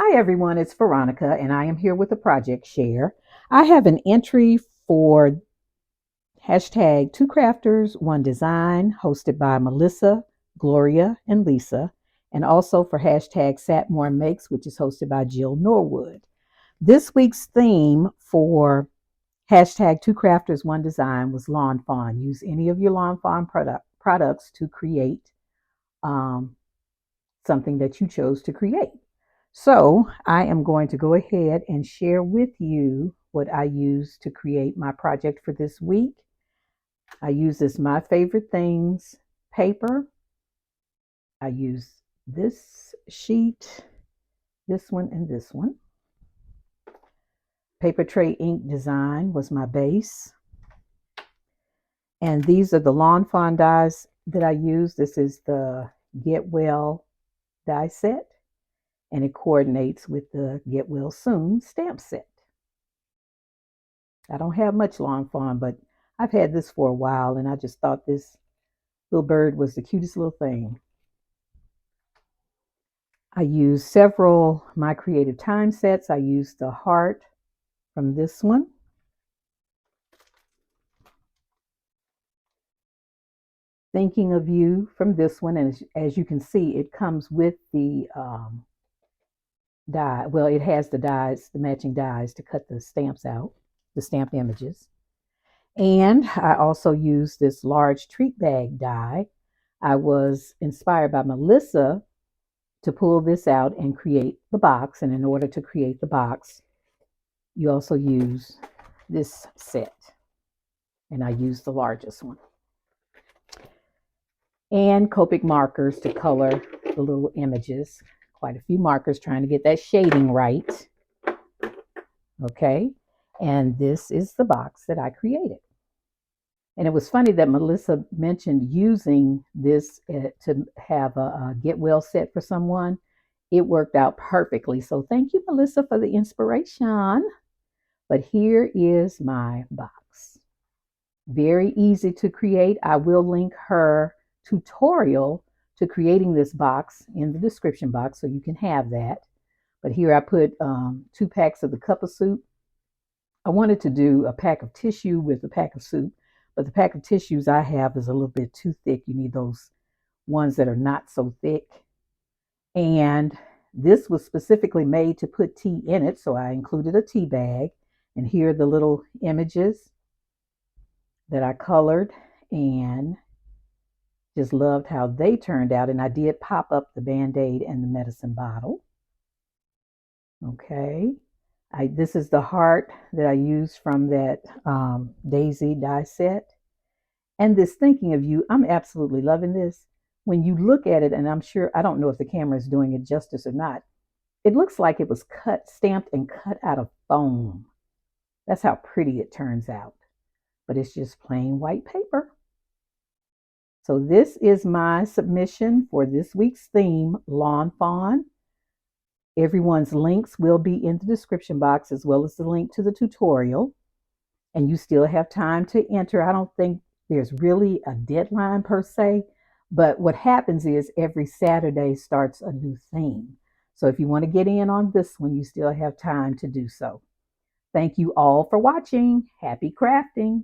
Hi everyone, it's Veronica and I am here with a project share. I have an entry for hashtag two crafters, one design, hosted by Melissa, Gloria, and Lisa, and also for hashtag satmornmakes, which is hosted by Jill Norwood. This week's theme for hashtag two crafters, one design was lawn fawn. Use any of your lawn fawn products to create um, something that you chose to create. So I am going to go ahead and share with you what I used to create my project for this week. I use this My Favorite Things paper. I use this sheet, this one, and this one. Paper tray ink design was my base. And these are the lawn fawn dies that I use. This is the Get Well die set, and it coordinates with the Get Well Soon stamp set. I don't have much lawn fawn, but I've had this for a while, and I just thought this little bird was the cutest little thing. I used several My Creative Time sets. I used the heart from this one. Thinking of You from this one, and as you can see, it comes with the die. Well, it has the dies, the matching dies to cut the stamps out, the stamped images. And I also used this large treat bag die. I was inspired by Melissa to pull this out and create the box. And in order to create the box, you also use this set. And I used the largest one. And Copic markers to color the little images. Quite a few markers trying to get that shading right. Okay. And this is the box that I created. And it was funny that Melissa mentioned using this to have a get well set for someone. It worked out perfectly. So thank you, Melissa, for the inspiration. But here is my box. Very easy to create. I will link her tutorial to creating this box in the description box so you can have that. But here I put 2 packs of the cup of soup. I wanted to do a pack of tissue with a pack of soup, but the pack of tissues I have is a little bit too thick. You need those ones that are not so thick. And this was specifically made to put tea in it, so I included a tea bag. And here are the little images that I colored and just loved how they turned out. And I did pop up the Band-Aid and the medicine bottle. Okay. This is the heart that I used from that Daisy die set. And this Thinking of You, I'm absolutely loving this. When you look at it, and I'm sure, I don't know if the camera is doing it justice or not, it looks like it was stamped and cut out of foam. That's how pretty it turns out. But it's just plain white paper. So this is my submission for this week's theme, Lawn Fawn. Everyone's links will be in the description box, as well as the link to the tutorial. And you still have time to enter. I don't think there's really a deadline per se, but what happens is every Saturday starts a new theme. So if you want to get in on this one, you still have time to do so. Thank you all for watching. Happy crafting.